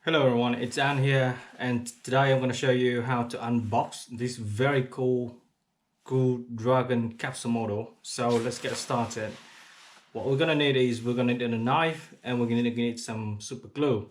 Hello everyone, it's Anne here, and today I'm going to show you how to unbox this very cool dragon capsule model. So let's get started. What we're going to need is we're going to need a knife and we're going to need some super glue.